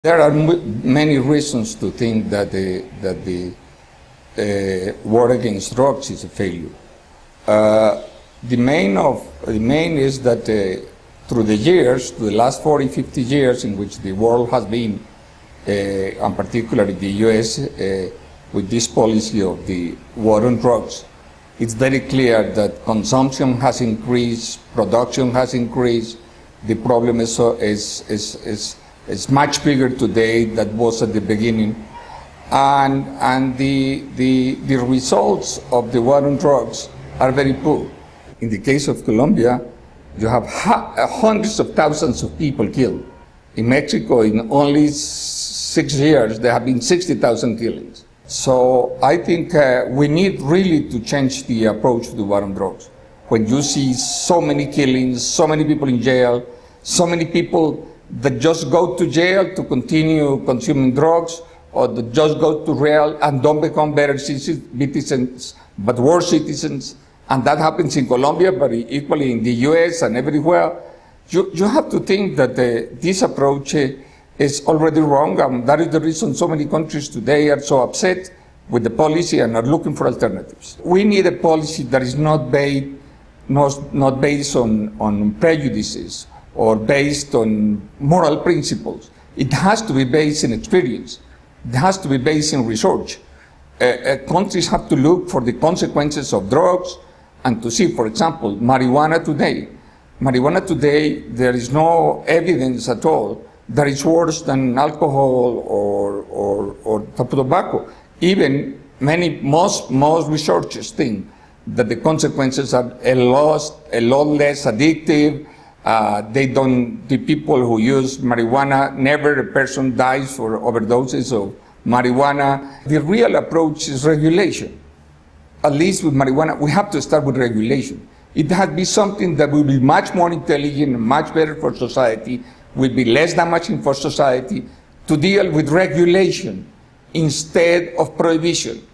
There are many reasons to think that the war against drugs is a failure. The main is that through the years, the last 40, 50 years in which the world has been, and particularly the US, with this policy of the war on drugs, it's very clear that consumption has increased, production has increased. The problem is much bigger today than was at the beginning, and the results of the war on drugs are very poor. In the case of Colombia, you have hundreds of thousands of people killed. In Mexico, in only 6 years, there have been 60,000 killings. So I think we need really to change the approach to the war on drugs. When you see so many killings, so many people in jail, so many people that just go to jail to continue consuming drugs, or that just go to jail and don't become better citizens, but worse citizens, and that happens in Colombia, but equally in the US and everywhere, you have to think that this approach is already wrong, and that is the reason so many countries today are so upset with the policy and are looking for alternatives. We need a policy that is not based on prejudices or based on moral principles. It has to be based in experience. It has to be based in research. Countries have to look for the consequences of drugs and to see, for example, marijuana today. Marijuana today, there is no evidence at all that it's worse than alcohol or tobacco. Even most researchers think that the consequences are a lot less addictive. The people who use marijuana, never a person dies for overdoses of marijuana. The real approach is regulation. At least with marijuana, we have to start with regulation. It has to be something that will be much more intelligent and much better for society, will be less damaging for society, to deal with regulation instead of prohibition.